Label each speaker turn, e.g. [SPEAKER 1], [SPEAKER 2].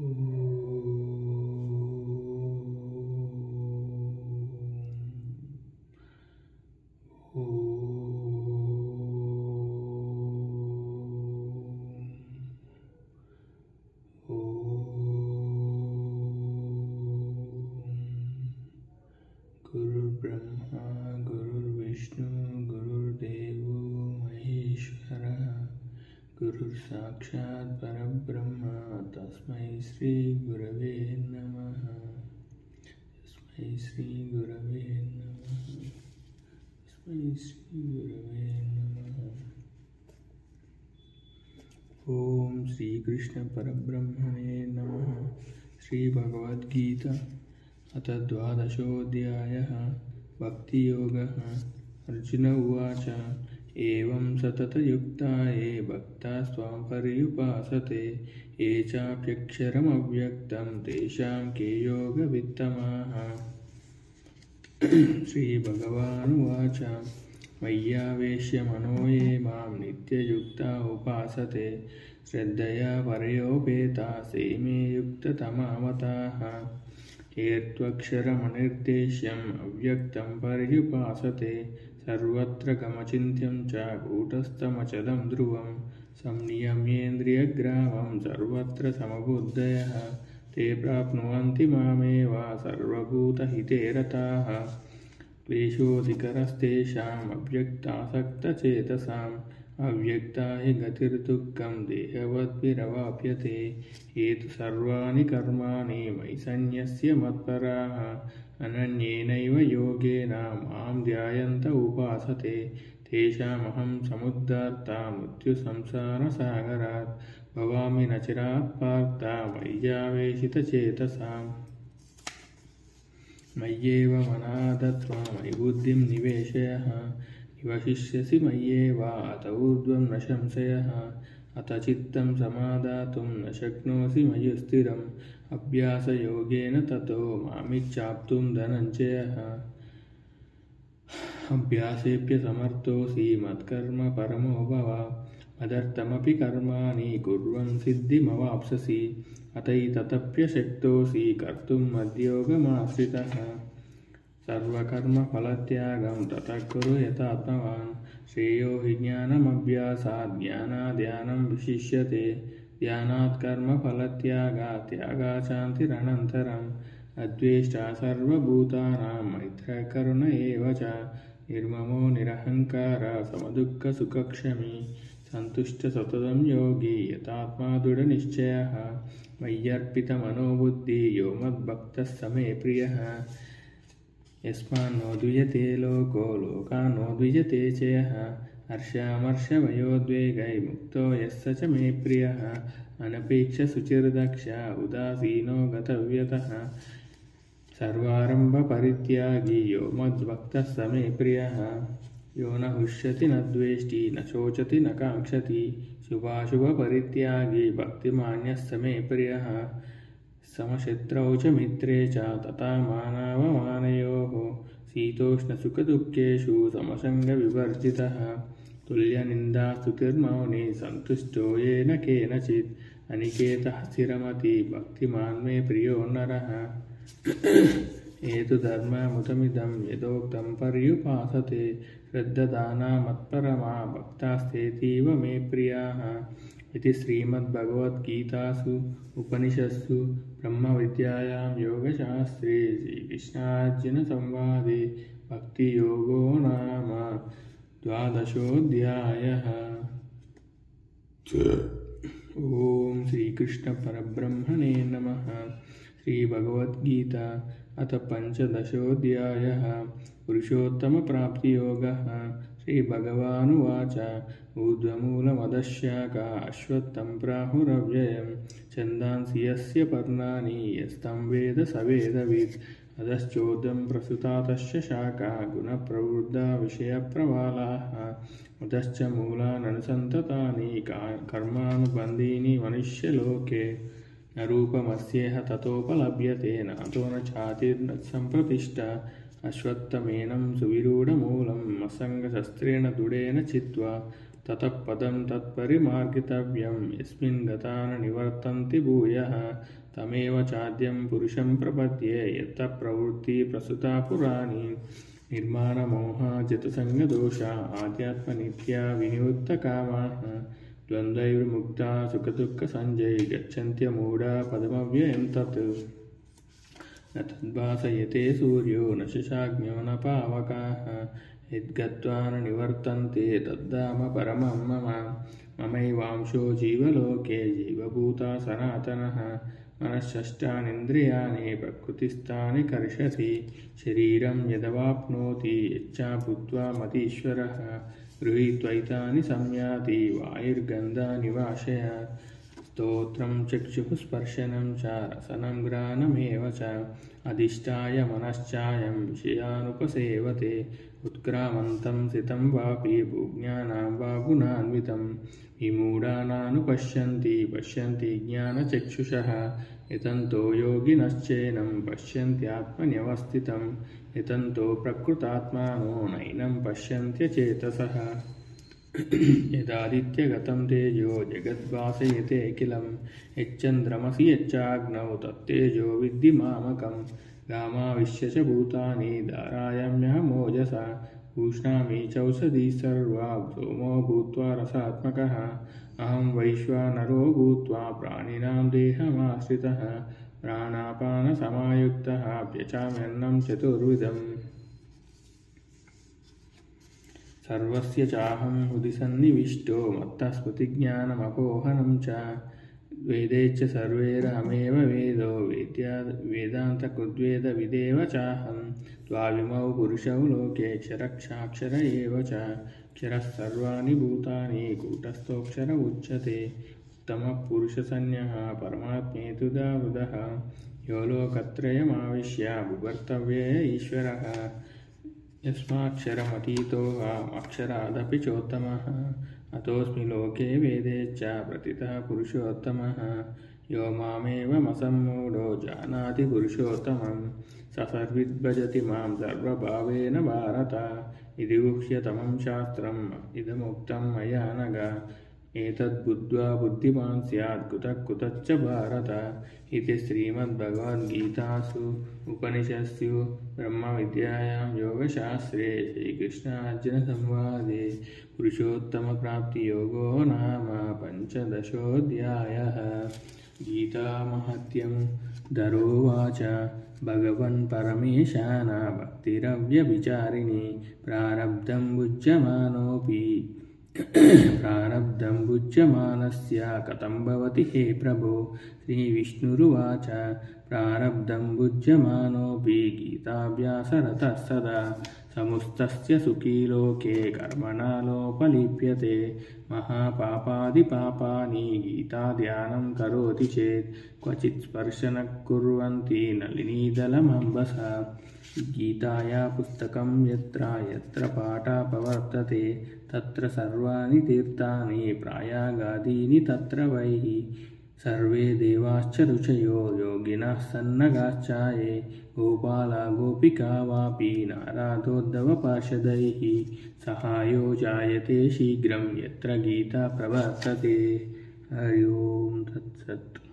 [SPEAKER 1] गुरुर्ब्रह्मा गुरुर्विष्णु गुरुर्देवो महेश्वरः गुरुर्साक्षात् परब्रह्म तस्मै श्री गुरवे नमः। तस्मै श्री गुरवे नमः। तस्मै श्री गुरवे नमः। ओम श्री कृष्ण परब्रह्मणे नमः। श्री भगवद्गीता अथ द्वादशोऽध्यायः भक्तियोगः। अर्जुन उवाच एवं सततयुक्ता ये भक्तास्त्वां पर्युपासते ये चाप्यक्षरमव्यक्तं तेषां के योगवित्तमाः। श्रीभगवानुवाच मय्यावेश्य मनो ये मां नित्ययुक्ता उपासते श्रद्धया परयोपेताः मे युक्ततमा मताः। ये त्वक्षरमनिर्देश्यम् अव्यक्तं पर्युपासते सर्वत्र गमचिन्त्यं च कूटस्थमचलं ध्रुवं संनियम्येन्द्रियग्रामं सर्वत्र समबुद्धयः ते प्राप्नुवन्ति मामेव सर्वभूतहिते रताः। क्लेशोऽधिकरस्तेषाम् अव्यक्तासक्तचेतसाम् अव्यक्ता हि गतिर्दुःखं देहवद्भिरवाप्यते। ये तु सर्वाणि कर्माणि मयि सन्न्यस्य मत्पराः अनन्येनैव योगेन मां ध्यायन्त उपासते तेषामहं समुद्धर्ता मृत्युसंसारसागरात् भवामि न चिरात् पार्थ मय्यावेशितचेतसाम्। मय्येव मना दत्त्वा मयि बुद्धिं निवेशयः निवशिष्यसि मय्येव अत ऊर्ध्वं न संशयः। अथ चित्तं समादातुं न शक्नोषि मयि स्थिरम् अभ्यासयोगेन ततो मामिच्छाप्तुं धनञ्जयः। अभ्यासेऽप्यसमर्थोऽसि मत्कर्म परमो भव मदर्थमपि कर्माणि कुर्वन् सिद्धिमवाप्स्यसि। अतैतदप्यशक्तोऽसि कर्तुं मद्योगमाश्रितः। सर्वकर्मफलत्यागं ततः कुरु यथात्मवान् श्रेयो हि ज्ञानमभ्यासात् ज्ञानाद् विशिष्यते। ध्यानात् कर्मफलत्यागात् त्यागात् शान्तिरनन्तरम्। अद्वेष्टा सर्वभूतानां मैत्रः करुण एव च निर्ममो निरहङ्कारः समदुःखसुखक्षमी सन्तुष्टः सततं योगी यतात्मा दृढनिश्चयः। मय्यर्पितमनोबुद्धिः यो मद्भक्तः स मे प्रियः। यस्मान्नो द्विजते लोको लोकान्नो द्विजते च यः हर्षामर्षभयोद्वेगैर्मुक्तो यः स च मे प्रियः। अनपेक्षशुचिर्दक्ष उदासीनो गतव्यतः सर्वारम्भपरित्यागी यो मद्भक्तः स मे प्रियः। यो न हृष्यति न द्वेष्टि न शोचति न काङ्क्षति शुभाशुभपरित्यागी भक्तिमान्यः स मे प्रियः। समशत्रौ च मित्रे च तथा मानावमानयोः शीतोष्णसुखदुःखेषु समसङ्गविवर्जितः। तुल्यनिन्दास्तुतिर्मौनी सन्तुष्टो येन केनचित् अनिकेतः स्थिरमतिः भक्तिमान् मे प्रियो नरः। एतु धर्ममुतमिदं यदोक्तं पर्युपासते श्रद्धदाना मत्परमा भक्तास्तेतीव मे प्रियाः। इति श्रीमद्भगवद्गीतासु उपनिषत्सु ब्रह्मविद्यायां योगशास्त्रे श्रीकृष्णार्जुनसंवादे भक्तियोगो नाम द्वादशोऽध्यायः। ओम श्रीकृष्णपरब्रह्मणे नमः। श्रीभगवद्गीता अथ पञ्चदशोऽध्यायः पुरुषोत्तमप्राप्तियोगः। श्रीभगवानुवाच ऊर्ध्वमूलमधःशाखा अश्वत्थं प्राहुरव्ययं छन्दांसि यस्य पर्णानि यस्तं वेद स वेदवित्। अधश्चोर्ध्वं प्रसृता तस्य शाखा गुणप्रवृद्धा विषयप्रवालाः। अधश्च मूलाननुसन्ततानि कर्मानुबन्धीनि मनुष्यलोके। न रूपमस्येह ततोपलभ्यते नातो न चातिर्न सम्प्रतिष्ठा। अश्वत्थमेनं सुविरूढमूलं मसङ्गशस्त्रेण दृढेन चित्वा ततः पदं तत्परिमार्गितव्यं यस्मिन् गता न निवर्तन्ति भूयः तमेव चाद्यं पुरुषं प्रपद्ये यत्र प्रवृत्ति प्रसुता पुराणी निर्माणमोहाजितसङ्गदोषा आध्यात्मनित्या विनिवृत्तकामाः द्वन्द्वैर्विमुक्ता सुखदुःखसञ्जय गच्छन्त्यमूढा पदमव्ययं तत् न तद्भासयते सूर्यो न शशाग्न्यो न पावकाः यद्गत्वा न निवर्तन्ते तद्धाम परमं मम ममैवांशो जीवलोके जीवभूता सनातनः मनःषष्ठानीन्द्रियाणि प्रकृतिस्थानि कर्षति शरीरं यदवाप्नोति यच्चाभूत्वा मतीश्वरः गृहीत्वैतानि संयाति वायुर्गन्धानि वाशयात् स्तोत्रं चक्षुः स्पर्शनं च रसनं घ्राणमेव च अधिष्ठाय मनश्चायं विषयानुपसेवते उत्क्रामन्तं सितं वापि भूज्ञानां वा गुणान्वितं विमूढानानुपश्यन्ति पश्यन्ति ज्ञानचक्षुषः यतन्तो योगिनश्चैनं पश्यन्त्यात्मन्यवस्थितं यतन्तो प्रकृतात्मानो नैनं पश्यन्त्यचेतसः यदादित्यगतं तेजो जगद्भासयतेऽखिलं यच्चन्द्रमसि यच्चाग्नौ तत्तेजो विद्धि मामकं गामाविश्य च भूतानि धारायाम्यहमोजसा उष्णामि चौषधी सर्वा सोमो भूत्वा रसात्मकः अहं वैश्वानरो भूत्वा प्राणिनां देहमाश्रितः प्राणापानसमायुक्तः पचाम्यन्नं चतुर्विधम् सर्वस्य चाहं हृदि सन्निविष्टो मत्तः स्मृतिज्ञानमपोहनं च वेदैश्च सर्वैरहमेव वेदो वेदान्तकृद्वेदविदेव चाहं द्वाविमौ पुरुषौ लोके क्षरक्षाक्षर एव च क्षरः सर्वाणि भूतानि कूटस्थोऽक्षर उच्यते उत्तमः पुरुषसंज्ञः परमात्मेतु दावुदः यो लोकत्रयमाविश्य बिभर्तव्य ईश्वरः यस्माक्षरमतीतोऽहमक्षरादपि चोत्तमः अतोऽस्मि लोके वेदे च प्रतितः पुरुषोत्तमः यो मामेवमसम्मूढो जानाति पुरुषोत्तमं स सर्वविद्भजति मां सर्वभावेन भारत इति गुह्यतमं शास्त्रम् इदमुक्तं मया नघ एतद्बुद्ध्वा बुद्धिमान् स्यात् कुतः कुतश्च भारत इति श्रीमद्भगवद्गीतासु उपनिषत्सु ब्रह्मविद्यायां योगशास्त्रे श्रीकृष्णार्जुनसंवादे पुरुषोत्तमप्राप्तियोगो नाम पञ्चदशोऽध्यायः। गीतामहात्म्यं दरोवाच भगवन् परमेशान भक्तिरव्यभिचारिणी प्रारब्धं भुज्यमानस्य कथं भवति हे प्रभो। श्रीविष्णुरुवाच प्रारब्धं भुज्यमानोऽपि गीताभ्यासरतः सदा समुस्तस्य सुखी लोके कर्मणा लोपलिप्यते महापापादिपापानि गीताध्यानं करोति चेत् क्वचित् स्पर्शनं कुर्वन्ति नलिनीदलमम्बसा गीताया पुस्तकं यत्र यत्र पाठः प्रवर्तते तत्र सर्वाणि तीर्थानि प्रयागादीनि तत्र वै सर्वे देवाश्च ऋषयो योगिनः सन्नगाश्चाये गोपाला गोपिका वापि नारदोद्धवपार्षदैः सहायो जायते शीघ्रं यत्र गीता प्रवर्तते। हरि ओं तत्सत्।